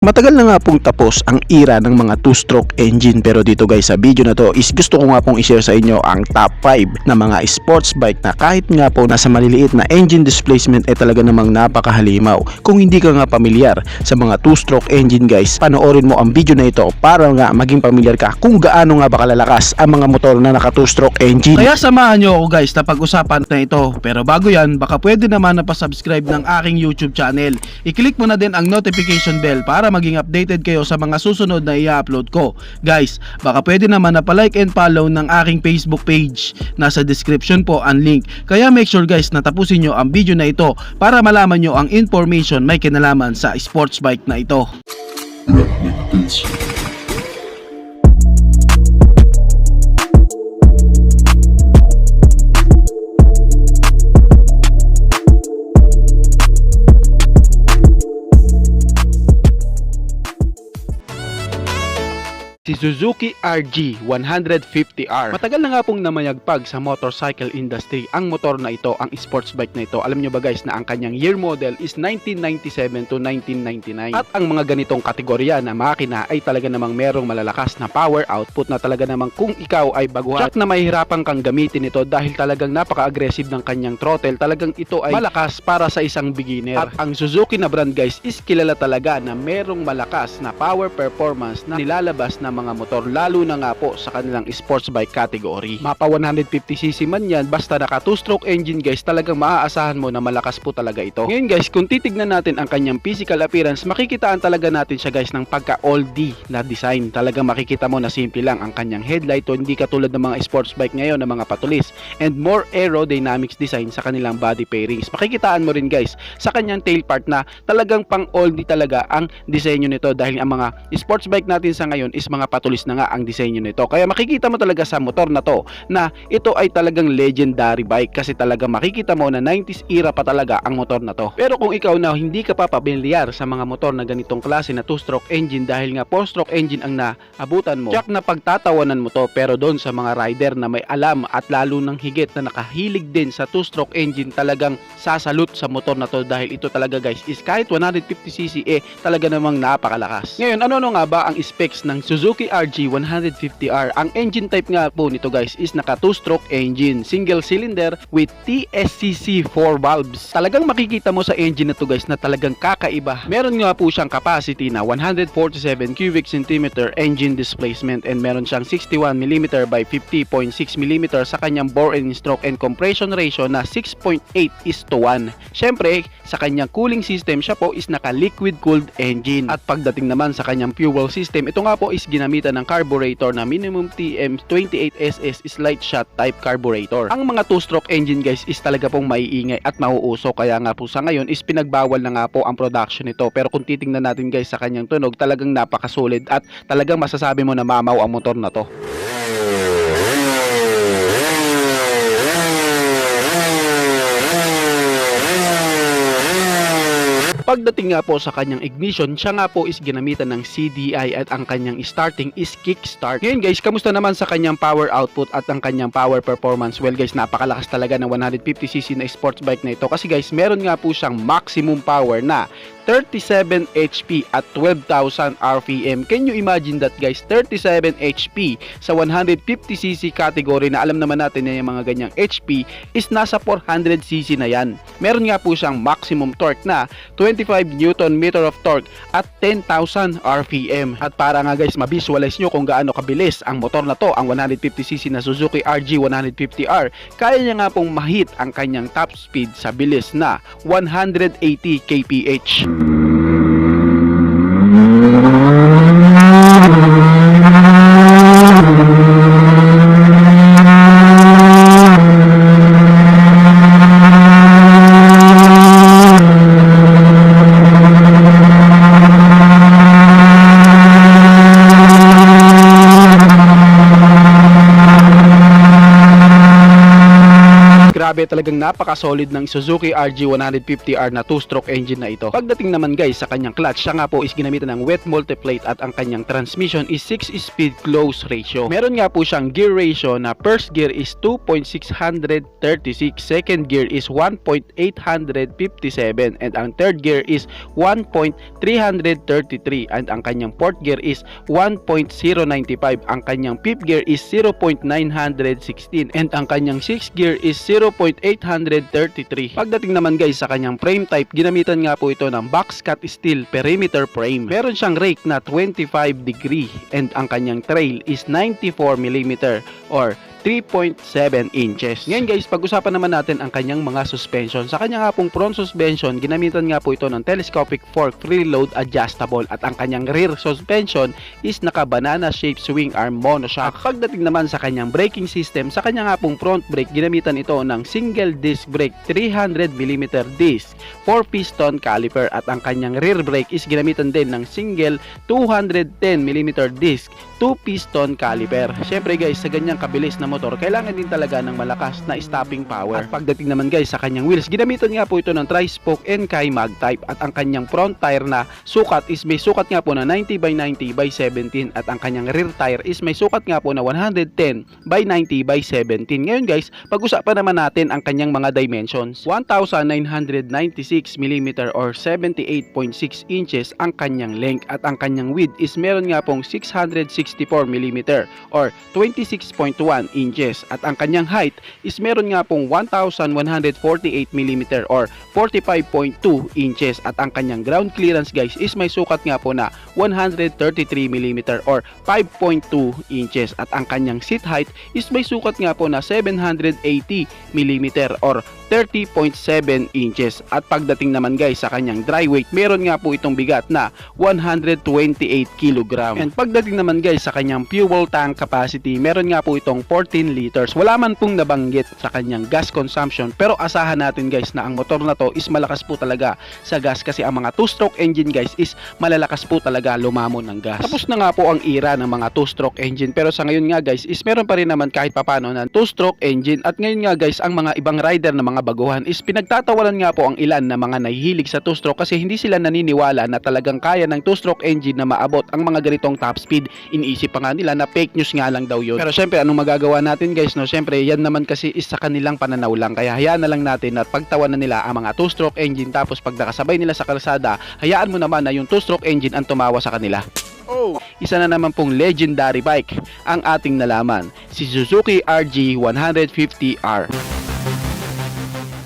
Matagal na nga pong tapos ang era ng mga two-stroke engine, pero dito guys sa video na to is gusto ko nga pong i-share sa inyo ang top 5 na mga sports bike na kahit nga po nasa maliliit na engine displacement talaga namang napakahalimaw. Kung hindi ka nga pamilyar sa mga two-stroke engine guys, panoorin mo ang video na ito para nga maging pamilyar ka kung gaano nga ba kalalakas ang mga motor na naka two-stroke engine. Kaya samahan nyo ako guys na pag-usapan na ito. Pero bago yan, baka pwede naman na pa-subscribe ng aking YouTube channel. I-click mo na din ang notification bell para maging updated kayo sa mga susunod na i-upload ko. Guys, baka pwede naman na pa-like and follow ng aking Facebook page. Nasa description po ang link. Kaya make sure guys na tapusin nyo ang video na ito para malaman nyo ang information may kinalaman sa sports bike na ito. Si Suzuki RG 150R. Matagal na nga pong namayagpag sa motorcycle industry ang motor na ito, ang sports bike na ito. Alam nyo ba guys na ang kanyang year model is 1997 to 1999. At ang mga ganitong kategorya na makina ay talaga namang merong malalakas na power output na talaga namang kung ikaw ay baguhan, check na mahihirapan kang gamitin ito dahil talagang napaka-aggressive ng kanyang throttle. Talagang ito ay malakas para sa isang beginner. At ang Suzuki na brand guys is kilala talaga na merong malakas na power performance na nilalabas na mga motor, lalo na nga po sa kanilang sports bike category. Mapa 150cc man yan, basta naka 2-stroke engine guys, talagang maaasahan mo na malakas po talaga ito. Ngayon guys, kung titignan natin ang kanyang physical appearance, makikitaan talaga natin siya guys ng pagka oldie na design. Talagang makikita mo na simple lang ang kanyang headlight, o hindi katulad ng mga sports bike ngayon na mga patulis, and more aerodynamics design sa kanilang body pairings. Makikitaan mo rin guys sa kanyang tail part na talagang pang oldie talaga ang disenyo nito, dahil ang mga sports bike natin sa ngayon is mga patulis na nga ang disenyo nito. Kaya makikita mo talaga sa motor na to na ito ay talagang legendary bike, kasi talaga makikita mo na 90s era pa talaga ang motor na to. Pero kung ikaw na hindi ka pa pamilyar sa mga motor na ganitong klase na 2-stroke engine, dahil nga 4-stroke engine ang naabutan mo, check na pagtatawanan mo to. Pero doon sa mga rider na may alam at lalo ng higit na nakahilig din sa 2-stroke engine, talagang sasalute sa motor na to, dahil ito talaga guys is kahit 150cc talaga namang napakalakas. Ngayon, ano nga ba ang specs ng Suzuki RG 150R? Ang engine type nga po nito guys is naka 2-stroke engine, single cylinder with TSCC 4 valves. Talagang makikita mo sa engine na to guys na talagang kakaiba. Meron nga po siyang capacity na 147 cubic centimeter engine displacement, and meron siyang 61mm by 50.6mm sa kanyang bore and stroke, and compression ratio na 6.8:1. Syempre, sa kanyang cooling system, siya po is naka liquid cooled engine. At pagdating naman sa kanyang fuel system, ito nga po is ginamitan ng carburetor na minimum TM28SS slide shot type carburetor. Ang mga 2-stroke engine guys is talaga pong maiingay at mauusok, kaya nga po sa ngayon is pinagbawal na nga po ang production nito. Pero kung titingnan natin guys sa kanyang tunog, talagang napakasolid at talagang masasabi mo na mamaw ang motor na to. Pagdating nga po sa kanyang ignition, siya nga po is ginamitan ng CDI at ang kanyang starting is kickstart. Ngayon guys, kamusta naman sa kanyang power output at ang kanyang power performance? Well guys, napakalakas talaga ng 150cc na sports bike na ito, kasi guys, meron nga po siyang maximum power na 37 HP at 12,000 RPM. Can you imagine that guys? 37 HP sa 150cc category na alam naman natin na yung mga ganyang HP is nasa 400cc na yan. Meron nga po siyang maximum torque na 25 Nm of torque at 10,000 RPM. At para nga guys ma-visualize nyo kung gaano kabilis ang motor na to, ang 150cc na Suzuki RG 150R, kaya niya nga pong ma-hit ang kanyang top speed sa bilis na 180 kph. Grabe, talagang napaka-solid ng Suzuki RG150R na 2-stroke engine na ito. Pagdating naman guys sa kanyang clutch, siya nga po is ginamitan ng wet multiplate at ang kanyang transmission is 6-speed close ratio. Meron nga po siyang gear ratio na first gear is 2.636, second gear is 1.857, and ang third gear is 1.333, and ang kanyang fourth gear is 1.095, ang kanyang fifth gear is 0.916, and ang kanyang sixth gear is 0.833. Pagdating naman guys sa kanyang frame type, ginamitan nga po ito ng box cut steel perimeter frame. Meron siyang rake na 25 degree and ang kanyang trail is 94 mm or 3.7 inches. Ngayon guys, pag-usapan naman natin ang kanyang mga suspension. Sa kanya nga pong front suspension, ginamitan nga po ito ng telescopic fork free load adjustable, at ang kanyang rear suspension is naka banana shaped swing arm monoshock. Pagdating naman sa kanyang braking system, sa kanya nga pong front brake, ginamitan ito ng single disc brake 300 mm disc, 4 piston caliper, at ang kanyang rear brake is ginamitan din ng single 210 mm disc, 2 piston caliper. Syempre guys, sa ganyang kabilis na motor, kailangan din talaga ng malakas na stopping power. At pagdating naman guys sa kanyang wheels, ginamitan nga po ito ng tri-spoke Enkei mag type, at ang kanyang front tire na sukat is may sukat nga po na 90 by 90 by 17, at ang kanyang rear tire is may sukat nga po na 110 by 90 by 17. Ngayon guys, pag-usapan naman natin ang kanyang mga dimensions. 1996 mm or 78.6 inches ang kanyang length, at ang kanyang width is meron nga pong 664 mm or 26.1 inches, at ang kanyang height is meron nga pong 1148 mm or 45.2 inches, at ang kanyang ground clearance guys is may sukat nga po na 133 mm or 5.2 inches, at ang kanyang seat height is may sukat nga po na 780 mm or 30.7 inches, at pagdating naman guys sa kanyang dry weight, meron nga po itong bigat na 128 kg. And pagdating naman guys sa kanyang fuel tank capacity, meron nga po itong 14 liters. Wala man pong nabanggit sa kanyang gas consumption, pero asahan natin guys na ang motor na to is malakas po talaga sa gas, kasi ang mga 2-stroke engine guys is malalakas po talaga lumamon ng gas. Tapos na nga po ang era ng mga 2-stroke engine, pero sa ngayon nga guys is meron pa rin naman kahit papano ng 2-stroke engine, at ngayon nga guys ang mga ibang rider na mga baguhan is pinagtatawalan nga po ang ilan na mga nahihilig sa 2-stroke, kasi hindi sila naniniwala na talagang kaya ng 2-stroke engine na maabot ang mga ganitong top speed. Iniisip pa nga nila na fake news nga lang daw yun. Pero syempre, anong magagawa natin guys, no? Syempre, yan naman kasi is sa kanilang pananaw lang, kaya hayaan na lang natin at pagtawanan nila ang mga 2-stroke engine, tapos pag nakasabay nila sa kalsada, hayaan mo naman na yung 2-stroke engine ang tumawa sa kanila. Isa na naman pong legendary bike ang ating nalaman, si Suzuki RG150R.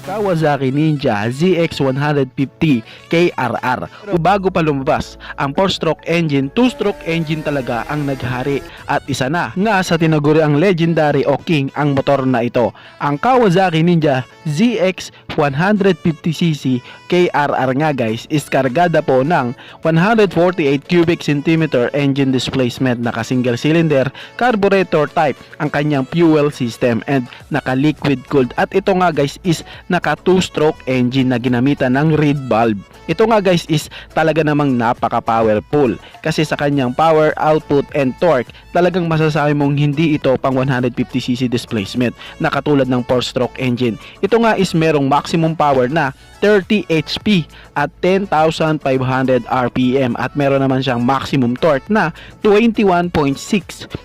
Kawasaki Ninja ZX150 KRR. Bago pa lumabas ang 4-stroke engine, 2-stroke engine talaga ang naghari, at isa na nga sa tinaguri ang legendary o king ang motor na ito. Ang Kawasaki Ninja ZX150cc KRR nga guys is kargada po ng 148 cubic centimeter engine displacement, naka single cylinder carburetor type ang kanyang fuel system, and naka liquid cooled, at ito nga guys is naka 2-stroke engine na ginamitan ng reed valve. Ito nga guys is talaga namang napaka powerful, kasi sa kanyang power output and torque talagang masasabi mong hindi ito pang 150cc displacement na katulad ng 4-stroke engine. Ito nga is merong maximum power na 30 HP at 10,500 RPM, at meron naman siyang maximum torque na 21.6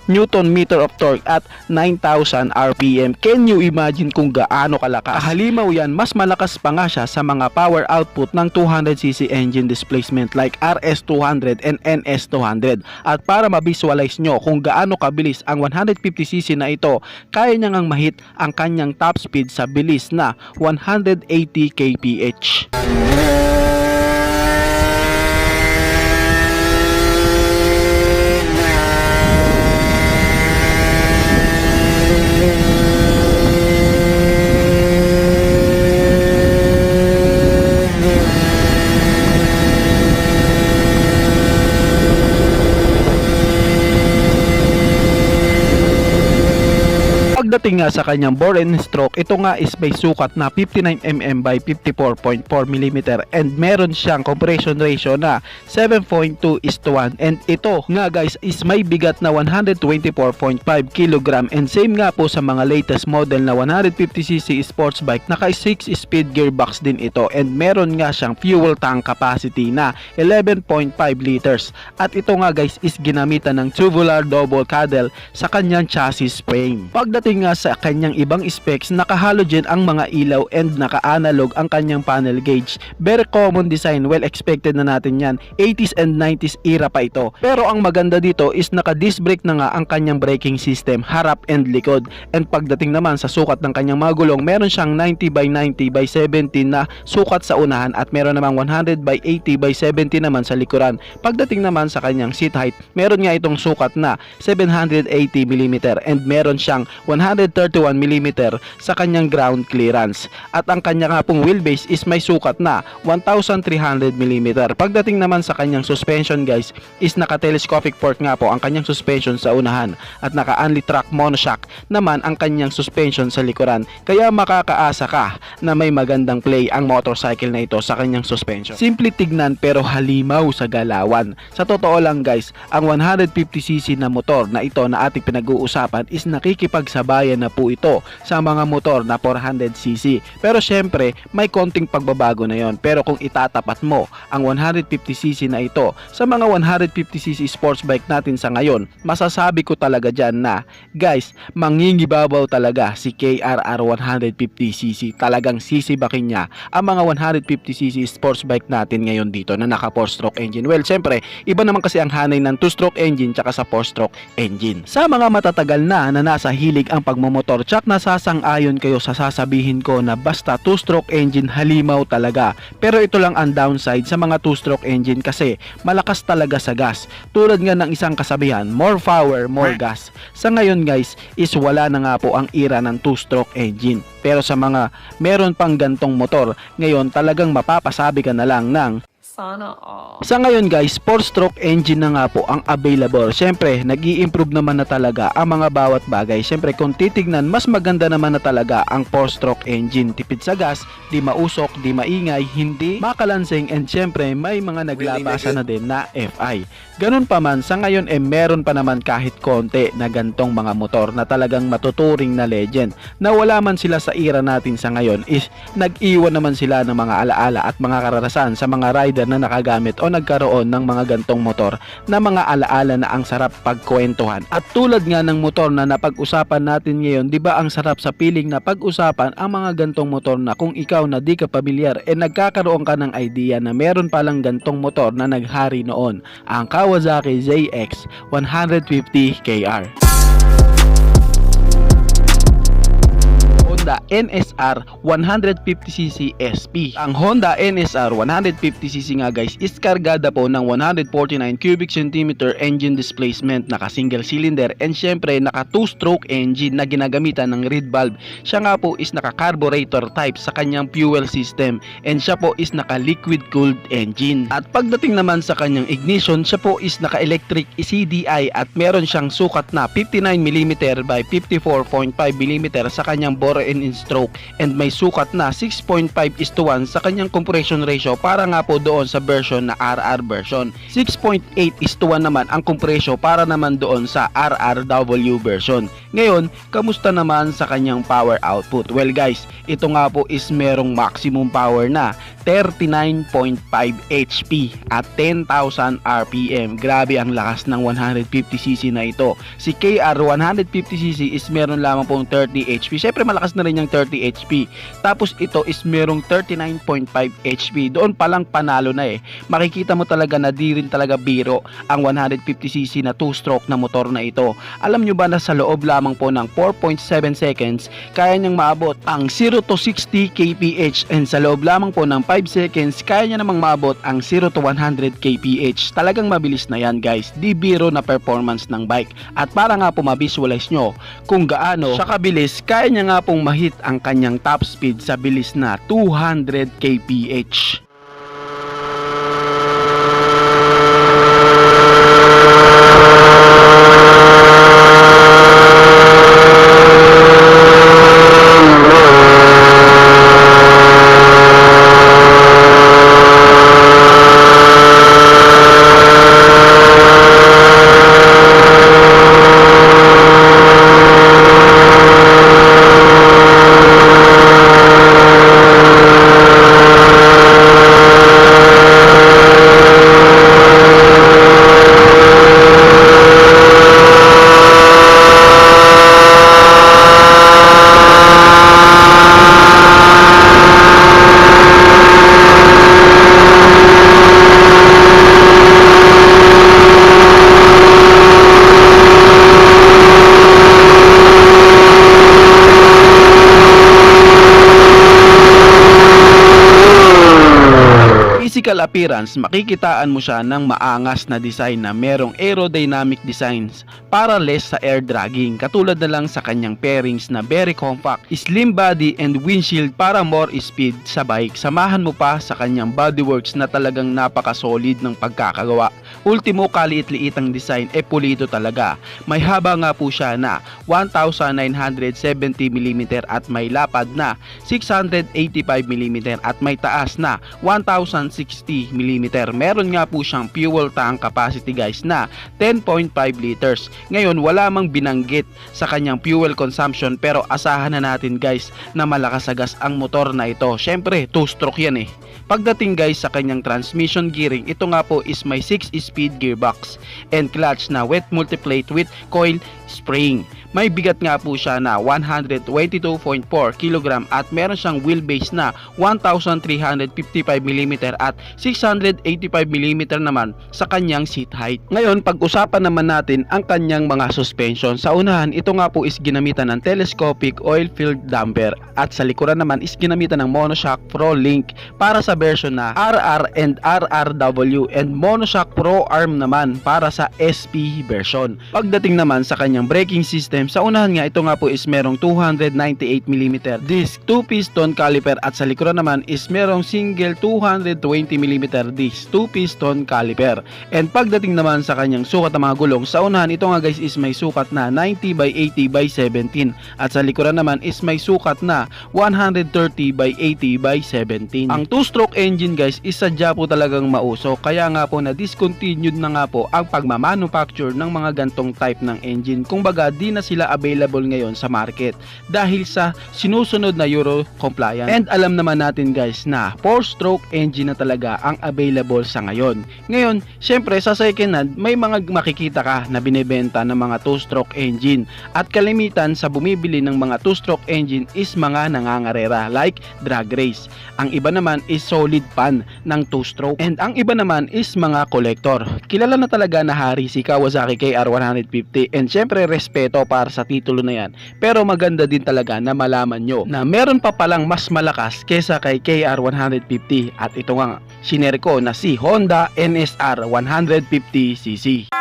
Newton meter of torque at 9,000 RPM. Can you imagine kung gaano kalakas? Halimaw yan, mas malakas pa nga siya sa mga power output ng 200cc engine displacement like RS200 and NS200. At para ma-visualize nyo kung gaano kabilis ang 150cc na ito, kaya niya ngang mahit ang kanyang top speed sa bilis na 180 kph. Pagdating nga sa kanyang bore and stroke, ito nga is may sukat na 59mm by 54.4mm and meron siyang compression ratio na 7.2:1 and ito nga guys is may bigat na 124.5 kg and same nga po sa mga latest model na 150cc sports bike, naka 6-speed gearbox din ito and meron nga siyang fuel tank capacity na 11.5 liters at ito nga guys is ginamitan ng tubular double cradle sa kanyang chassis frame. Pagdating nga sa kanyang ibang specs, naka-halogen ang mga ilaw and naka-analog ang kanyang panel gauge. Very common design, well expected na natin yan. 80s and 90s era pa ito. Pero ang maganda dito is naka-disc brake na nga ang kanyang braking system, harap and likod. And pagdating naman sa sukat ng kanyang mga gulong, meron siyang 90 by 90 by 70 na sukat sa unahan at meron namang 100 by 80 by 70 naman sa likuran. Pagdating naman sa kanyang seat height, meron nga itong sukat na 780mm and meron siyang 131mm sa kanyang ground clearance. At ang kanya nga pong wheelbase is may sukat na 1300mm. Pagdating naman sa kanyang suspension guys, is naka-telescopic fork nga po ang kanyang suspension sa unahan at naka-only track monoshock naman ang kanyang suspension sa likuran. Kaya makakaasa ka na may magandang play ang motorcycle na ito sa kanyang suspension. Simple tignan pero halimaw sa galawan. Sa totoo lang guys, ang 150cc na motor na ito na ating pinag-uusapan is nakikipagsabayan na po ito sa mga motor na 400cc. Pero syempre, may konting pagbabago na yon. Pero kung itatapat mo ang 150cc na ito sa mga 150cc sports bike natin sa ngayon, masasabi ko talaga dyan na guys, mangingibabaw talaga si KRR 150cc. Talagang sisibakin niya ang mga 150cc sports bike natin ngayon dito na naka 4-stroke engine. Well, syempre, iba naman kasi ang hanay ng 2-stroke engine tsaka sa 4-stroke engine. Sa mga matatagal na nasa hilig ang pagmumotor, tsak nasasang-ayon kayo sa sasabihin ko na basta 2-stroke engine halimaw talaga. Pero ito lang ang downside sa mga 2-stroke engine kasi malakas talaga sa gas. Tulad nga ng isang kasabihan, more power, more gas. Sa ngayon guys, is wala na nga po ang era ng 2-stroke engine. Pero sa mga meron pang gantong motor, ngayon talagang mapapasabi ka na lang ng sana all. sa ngayon guys, 4-stroke engine na nga po ang available. Siyempre, nag-i-improve naman na talaga ang mga bawat bagay. Siyempre, kung titignan, mas maganda naman na talaga ang 4-stroke engine. Tipid sa gas, di mausok, di maingay, hindi makalansing, and siyempre, may mga naglabasa na din na FI. Ganun pa man, sa ngayon meron pa naman kahit konti na gantong mga motor na talagang matuturing na legend. Na wala man sila sa era natin sa ngayon is nag-iwan naman sila ng mga alaala at mga karanasan sa mga rider na nakagamit o nagkaroon ng mga gantong motor na mga alaala na ang sarap pagkwentuhan. At tulad nga ng motor na napag-usapan natin ngayon, di ba ang sarap sa piling na pag-usapan ang mga gantong motor na kung ikaw na di ka pamilyar nagkakaroon ka ng idea na meron palang gantong motor na naghari noon, ang Kawasaki ZX 150 KR. Honda NSR 150cc SP. Ang Honda NSR 150cc nga guys is kargada po ng 149 cubic centimeter engine displacement, naka single cylinder, and syempre naka 2-stroke engine na ginagamitan ng reed valve. Siya nga po is naka carburetor type sa kanyang fuel system, and siya po is naka liquid cooled engine. At pagdating naman sa kanyang ignition, siya po is naka electric CDI at meron siyang sukat na 59mm by 54.5mm sa kanyang bore and stroke, and may sukat na 6.5:1 sa kanyang compression ratio para nga po doon sa version na RR version. 6.8:1 naman ang compression para naman doon sa RRW version. Ngayon, kamusta naman sa kanyang power output? Well guys, ito nga po is merong maximum power na 39.5 HP at 10,000 RPM. Grabe ang lakas ng 150cc na ito. Si KR 150cc is meron lamang pong 30 HP. Syempre malakas na rin yung 30 HP. Tapos ito is merong 39.5 HP. Doon palang panalo na eh. Makikita mo talaga na di rin talaga biro ang 150cc na 2-stroke na motor na ito. Alam nyo ba na sa loob lamang po ng 4.7 seconds, kaya niyang maabot ang 0 to 60 kph, and sa loob lamang po ng 5 seconds, kaya niya namang maabot ang 0 to 100 kph. Talagang mabilis na yan guys. Di biro na performance ng bike. At para nga po ma-visualize nyo kung gaano siya kabilis, kaya niya nga pong mahit ang kanyang top speed sa bilis na 200 kph. physical appearance, makikitaan mo siya ng maangas na design na merong aerodynamic designs para less sa air dragging, katulad na lang sa kanyang pairings na very compact, slim body and windshield para more speed sa bike. Samahan mo pa sa kanyang bodyworks na talagang napaka-solid ng pagkakagawa. Ultimo, kaliit-liit ang design, pulido talaga. May haba nga po siya na 1,970mm at may lapad na 685mm at may taas na 1,060mm. Meron nga po siyang fuel tank capacity guys na 10.5 liters. Ngayon wala mang binanggit sa kanyang fuel consumption, pero asahan na natin guys na malakas agas ang motor na ito. Syempre 2-stroke yan eh. Pagdating guys sa kanyang transmission gearing, ito nga po is may 6-speed gearbox and clutch na wet multiplate with coil spring. May bigat nga po siya na 122.4 kg at meron siyang wheelbase na 1,355mm at 685mm naman sa kanyang seat height. Ngayon, pag-usapan naman natin ang kanyang mga suspension. Sa unahan, ito nga po is ginamitan ng telescopic oil-filled damper at sa likuran naman is ginamitan ng Monoshock Pro Link para sa version na RR and RRW, and Monoshock Pro Arm naman para sa SP version. Pagdating naman sa kanyang braking system, sa unahan nga ito nga po is merong 298mm disc, 2-piston caliper at sa likuran naman is merong single 220mm disc, 2-piston caliper. And pagdating naman sa kanyang sukat ng mga gulong, sa unahan ito nga guys is may sukat na 90/80/17 at sa likuran naman is may sukat na 130/80/17. Ang 2-stroke engine guys is sadya po talagang mausok, kaya nga po na discontinued na nga po ang pagmamanufacture ng mga gantong type ng engine. Kumbaga di na sila available ngayon sa market dahil sa sinusunod na Euro compliance. And alam naman natin guys na 4-stroke engine na talaga ang available sa ngayon. Ngayon, syempre sa second hand may mga makikita ka na binebenta ng mga 2-stroke engine at kalimitan sa bumibili ng mga 2-stroke engine is mga nangangarera like drag race. Ang iba naman is solid fan ng 2-stroke and ang iba naman is mga collector. Kilala na talaga na hari si Kawasaki KR150 and syempre respeto para sa titulo na yan, pero maganda din talaga na malaman nyo na meron pa palang mas malakas kesa kay KR150 at ito nga sinare ko na si Honda NSR 150cc.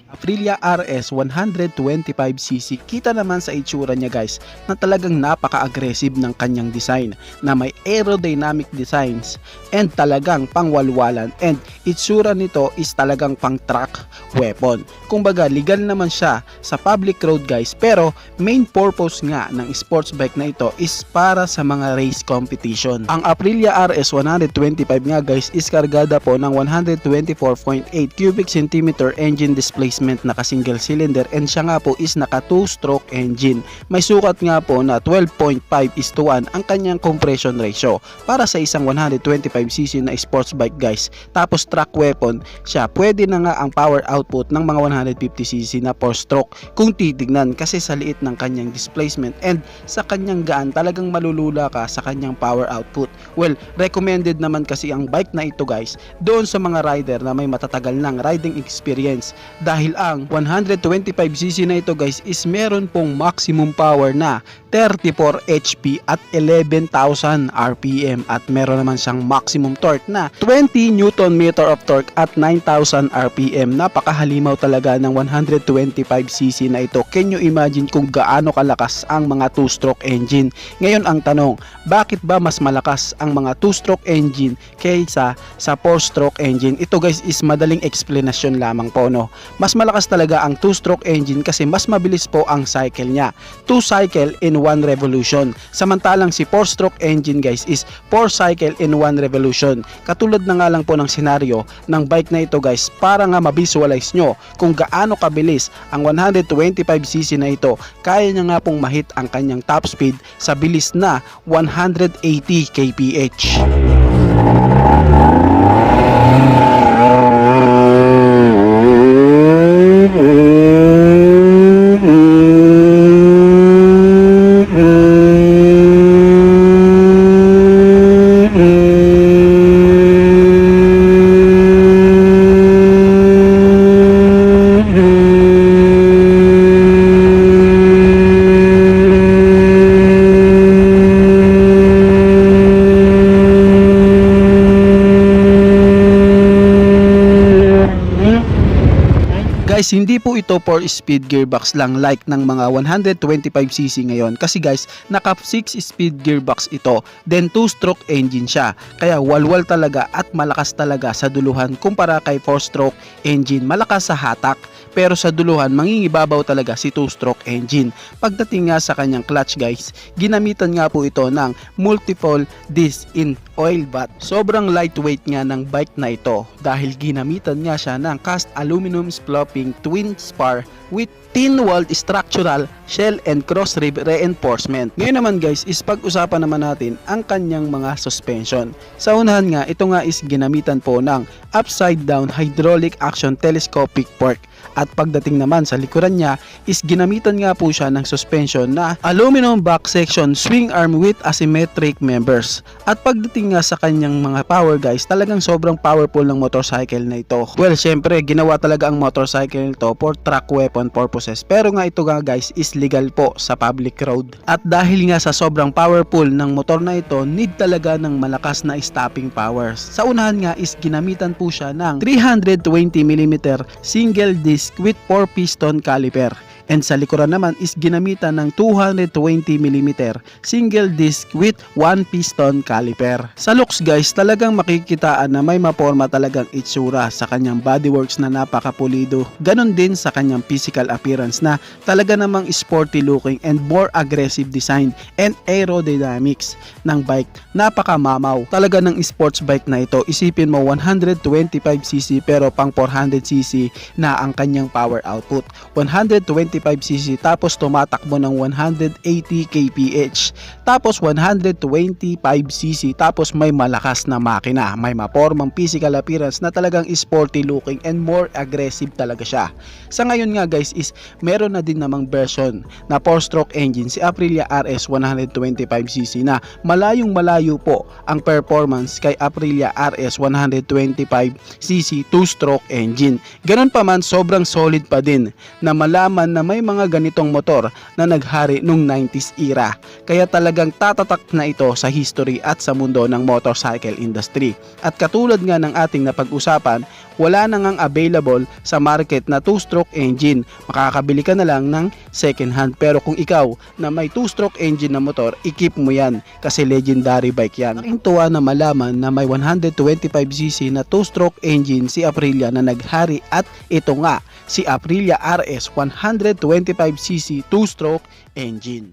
Aprilia RS 125cc. Kita naman sa itsura niya guys na talagang napaka-aggressive ng kanyang design na may aerodynamic designs and talagang pangwalwalan, and itsura nito is talagang pang track weapon. Kumbaga legal naman siya sa public road guys, pero main purpose nga ng sports bike na ito is para sa mga race competition. Ang Aprilia RS 125 nga guys is kargada po ng 124.8 cubic centimeter engine displacement naka single cylinder, and siya nga po is naka 2-stroke engine. May sukat nga po na 12.5:1 ang kanyang compression ratio para sa isang 125cc na sports bike guys. Tapos track weapon siya, pwede na nga ang power output ng mga 150cc na 4-stroke kung titignan, kasi sa liit ng kanyang displacement and sa kanyang gaan talagang malulula ka sa kanyang power output. Well, recommended naman kasi ang bike na ito guys doon sa mga rider na may matatagal ng riding experience, dahil ang 125cc na ito guys is meron pong maximum power na 34 HP at 11,000 RPM at meron naman siyang maximum torque na 20 Nm of torque at 9,000 RPM. Napakahalimaw talaga ng 125cc na ito. Can you imagine kung gaano kalakas ang mga 2-stroke engine? Ngayon ang tanong, bakit ba mas malakas ang mga 2-stroke engine kaysa sa 4-stroke engine? Ito guys is madaling explanation lamang po, no? Mas malakas talaga ang 2-stroke engine kasi mas mabilis po ang cycle niya. 2 cycle in 1 revolution. Samantalang si 4-stroke engine guys is 4 cycle in 1 revolution. Katulad na nga lang po ng senaryo ng bike na ito guys, para nga ma-visualize nyo kung gaano kabilis ang 125cc na ito. Kaya niya nga pong mahit ang kanyang top speed sa bilis na 180 kph. Guys, hindi po ito 4-speed gearbox lang like ng mga 125cc ngayon. Kasi guys, naka 6-speed gearbox ito. Then 2-stroke engine siya. Kaya walwal talaga at malakas talaga sa duluhan kumpara kay 4-stroke engine. Malakas sa hatak. Pero sa duluhan, mangingibabaw talaga si 2-stroke engine. Pagdating nga sa kanyang clutch guys, ginamitan nga po ito ng multiple disc in oil bath. Sobrang lightweight nga ng bike na ito dahil ginamitan nga siya ng cast aluminum sloping twin spar with thin-walled structural shell and cross rib reinforcement. Ngayon naman guys is pag-usapan naman natin ang kanyang mga suspension. Sa unahan nga, ito nga is ginamitan po ng upside down hydraulic action telescopic fork. At pagdating naman sa likuran niya is ginamitan nga po siya ng suspension na aluminum back section swing arm with asymmetric members. At pagdating nga sa kanyang mga power guys, talagang sobrang powerful ng motorcycle na ito. Well, syempre ginawa talaga ang motorcycle nito for track weapon purposes. Pero nga ito nga guys is legal po sa public road. At dahil nga sa sobrang powerful ng motor na ito, need talaga ng malakas na stopping powers. Sa unahan nga is ginamitan po siya ng 320mm single disc with 4 piston caliper. And sa likuran naman is ginamitan ng 220mm single disc with 1 piston caliper. Sa looks guys, talagang makikitaan na may maporma talagang itsura sa kanyang bodyworks na napakapulido. Ganon din sa kanyang physical appearance na talaga namang sporty looking and more aggressive design and aerodynamics ng bike. Napakamamaw talaga ng sports bike na ito. Isipin mo 125cc pero pang 400cc na ang kanyang power output. 125cc tapos tumatakbo ng 180 kph. Tapos 125cc tapos may malakas na makina. May mapormang physical appearance na talagang sporty looking and more aggressive talaga siya. Sa ngayon nga guys is meron na din namang version na 4-stroke engine si Aprilia RS 125cc na malayong malayo po ang performance kay Aprilia RS 125cc 2-stroke engine. Ganon pa man, sobrang solid pa din na malaman na may mga ganitong motor na naghari nung 90s era. Kaya talagang tatatak na ito sa history at sa mundo ng motorcycle industry. At katulad nga ng ating napag-usapan, wala na ngang available sa market na 2-stroke engine. Makakabili ka na lang ng second hand. Pero kung ikaw na may 2-stroke engine na motor, i-keep mo yan kasi legendary bike yan. Nakintuwa na malaman na may 125cc na 2-stroke engine si Aprilia na naghari at ito nga si Aprilia RS 125cc 2-stroke engine.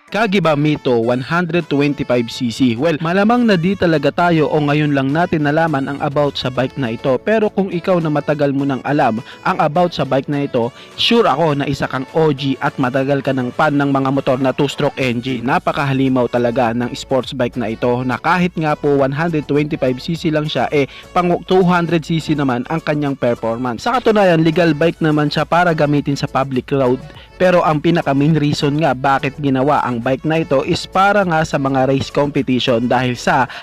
Kagiba Mito 125cc. Well, malamang na di talaga tayo o ngayon lang natin nalaman ang about sa bike na ito. Pero kung ikaw na matagal mo nang alam ang about sa bike na ito, sure ako na isa kang OG at matagal ka ng fan ng mga motor na 2-stroke engine. Napakahalimaw talaga ng sports bike na ito na kahit nga po 125cc lang siya, pang 200cc naman ang kanyang performance. Sa katunayan, legal bike naman siya para gamitin sa public road. Pero ang pinaka main reason nga bakit ginawa ang bike na ito is para nga sa mga race competition dahil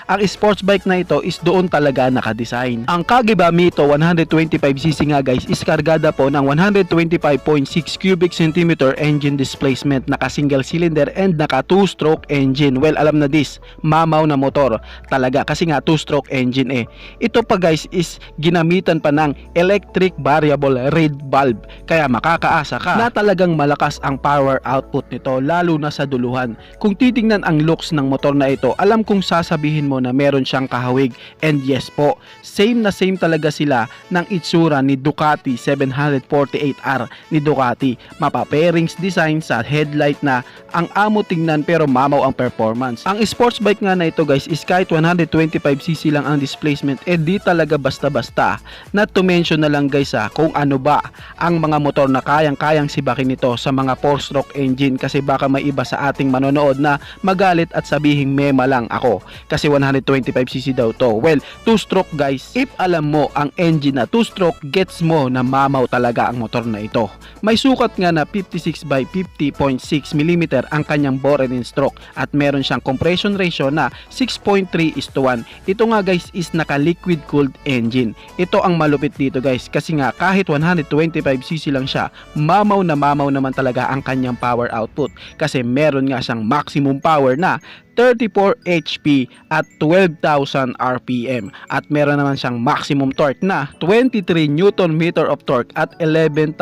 ang sports bike na ito is doon talaga nakadesign. Ang Kagiba Mito 125cc nga guys is kargada po ng 125.6 cubic centimeter engine displacement, naka single cylinder and naka 2-stroke engine. Well, alam na this, mamaw na motor talaga kasi nga 2-stroke engine Ito pa guys is ginamitan pa ng electric variable reed valve kaya makakaasa ka na talagang malakas ang power output nito lalo na sa duluhan. Kung titingnan ang looks ng motor na ito, alam kong sasabihin mo na meron siyang kahawig, and yes po, same na same talaga sila ng itsura ni Ducati 748R ni Ducati. Mapa-pairings design sa headlight na ang amo tingnan pero mamaw ang performance. Ang sports bike nga na ito guys is kahit 125cc lang ang displacement, di talaga basta-basta. Not to mention na lang guys kung ano ba ang mga motor na kayang-kayang sibakin nito sa mga 4-stroke engine, kasi baka may iba sa ating manonood na magalit at sabihing mema lang ako kasi 125cc daw to. Well, 2-stroke guys, if alam mo ang engine na 2-stroke, gets mo na mamaw talaga ang motor na ito. May sukat nga na 56 by 50.6mm ang kanyang bore and stroke at meron siyang compression ratio na 6.3:1. Ito nga guys is naka liquid cooled engine. Ito ang malupit dito guys kasi nga kahit 125cc lang siya, mamaw naman talaga ang kanyang power output kasi meron nga siyang maximum power na 34 HP at 12,000 RPM. At meron naman siyang maximum torque na 23 Newton meter of torque at 11,000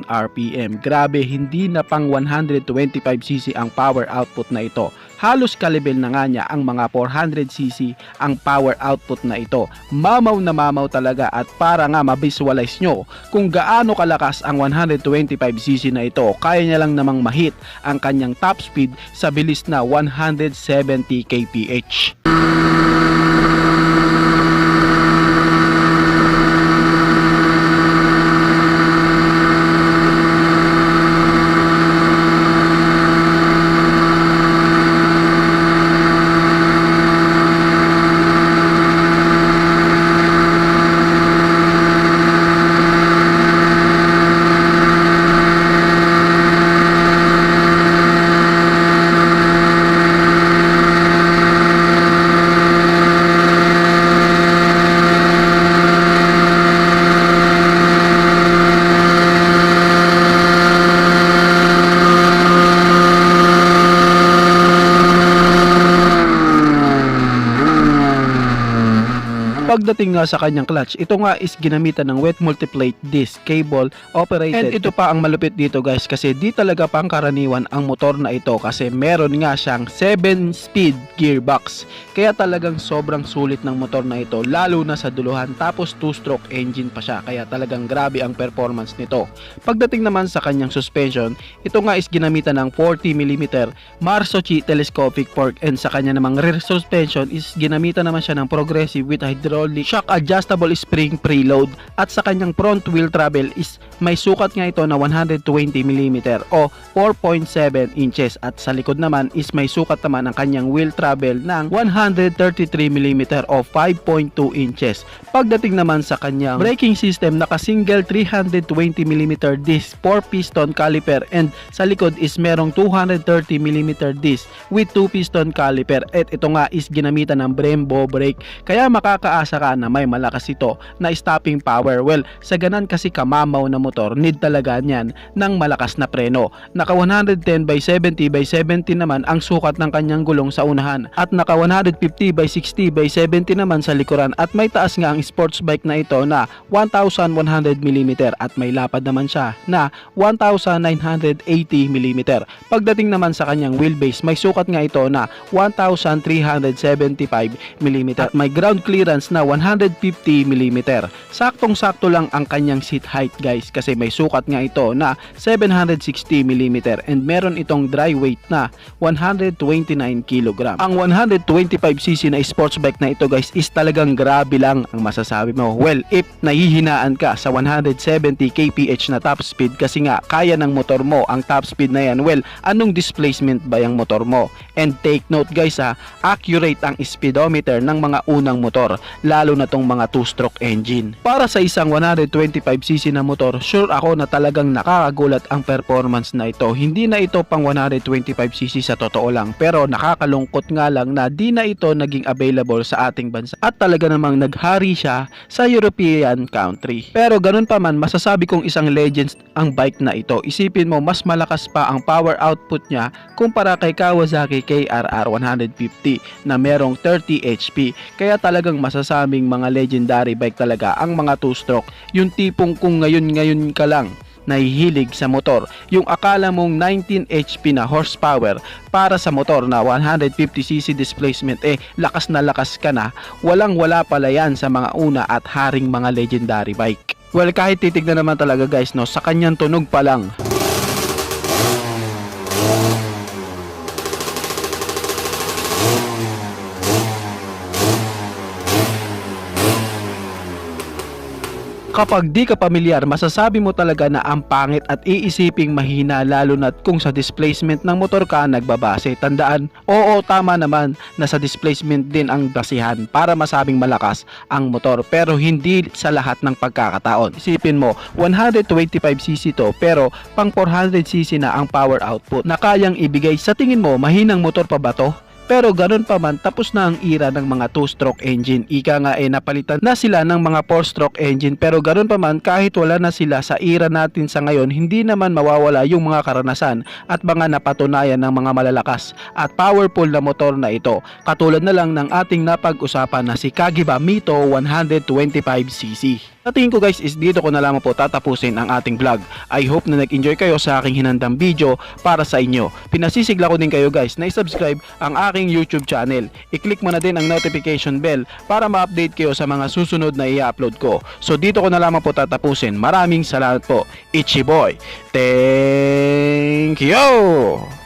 RPM. Grabe, hindi na pang 125cc ang power output na ito. Halos kalibel na nga niya ang mga 400cc ang power output na ito. Mamaw na mamaw talaga, at para nga mabisualize nyo kung gaano kalakas ang 125cc na ito, kaya niya lang namang mahit ang kanyang top speed sa bilis na 170 kph. Pagdating nga sa kanyang clutch, ito nga is ginamitan ng wet multiplate disc cable operated. And ito pa ang malupit dito guys, kasi di talaga pangkaraniwan ang motor na ito, kasi meron nga siyang 7-speed gearbox. Kaya talagang sobrang sulit ng motor na ito, lalo na sa duluhan, tapos 2-stroke engine pa siya, kaya talagang grabe ang performance nito. Pagdating naman sa kanyang suspension, ito nga is ginamitan ng 40mm Marsochi telescopic fork, and sa kanya namang rear suspension is ginamitan naman siya ng progressive with hydraulic shock adjustable spring preload. At sa kanyang front wheel travel is may sukat nga ito na 120mm o 4.7 inches, at sa likod naman is may sukat naman ang kanyang wheel travel ng 133mm o 5.2 inches. Pagdating naman sa kanyang braking system, naka single 320mm disc 4 piston caliper, and sa likod is merong 230mm disc with 2 piston caliper, at ito nga is ginamitan ng Brembo brake, kaya makakaasa ka na may malakas ito na stopping power. Well, sa ganan kasi kamamaw na motor, need talaga niyan ng malakas na preno. Naka 110/70/70 naman ang sukat ng kanyang gulong sa unahan, at naka 150/60/70 naman sa likuran, at may taas nga ang sports bike na ito na 1,100mm, at may lapad naman siya na 1,980mm. Pagdating naman sa kanyang wheelbase, may sukat nga ito na 1,375mm, at may ground clearance na 150mm. Saktong-sakto lang ang kanyang seat height guys, kasi may sukat nga ito na 760mm, and meron itong dry weight na 129kg. Ang 125cc na sports bike na ito guys is talagang grabe lang ang masasabi mo. Well, if nahihinaan ka sa 170 kph na top speed, kasi nga kaya ng motor mo ang top speed na yan, well, anong displacement ba yung motor mo? And take note guys ha, accurate ang speedometer ng mga unang motor, lalo na tong mga 2-stroke engine. Para sa isang 125cc na motor, sure ako na talagang nakakagulat ang performance na ito. Hindi na ito pang 125cc sa totoo lang, pero nakakalungkot nga lang na di na ito naging available sa ating bansa, at talaga namang naghari siya sa European country. Pero ganun pa man, masasabi kong isang legend ang bike na ito. Isipin mo, mas malakas pa ang power output niya kumpara kay Kawasaki KRR 150 na merong 30 HP. Kaya talagang masasabing mga legendary bike talaga ang mga 2-stroke. Yung tipong kung ngayon ka lang nahihilig sa motor, yung akala mong 19 HP na horsepower para sa motor na 150cc displacement, lakas na lakas ka na, walang-wala pala yan sa mga una at haring mga legendary bike. Well, kahit titignan naman talaga guys, no, sa kanyang tunog pa lang, kapag di ka pamilyar, masasabi mo talaga na ang pangit at iisiping mahina, lalo na kung sa displacement ng motor ka nagbabase. Tandaan, oo, tama naman na sa displacement din ang basihan para masabing malakas ang motor, pero hindi sa lahat ng pagkakataon. Isipin mo, 125cc to, pero pang 400cc na ang power output na kayang ibigay. Sa tingin mo, mahinang motor pa ba to? Pero ganun pa man, tapos na ang era ng mga 2-stroke engine. Ika nga napalitan na sila ng mga 4-stroke engine, pero ganun pa man, kahit wala na sila sa era natin sa ngayon, hindi naman mawawala yung mga karanasan at mga napatunayan ng mga malalakas at powerful na motor na ito. Katulad na lang ng ating napag-usapan na si Kagiba Mito 125cc. Sa tingin ko guys is dito ko na lamang po tatapusin ang ating vlog. I hope na nag-enjoy kayo sa aking hinandang video para sa inyo. Pinasisigla ko din kayo guys na i-subscribe ang aking YouTube channel. I-click mo na din ang notification bell para ma-update kayo sa mga susunod na i-upload ko. So dito ko na lamang po tatapusin. Maraming salamat po. Ichi Boy. Thank you!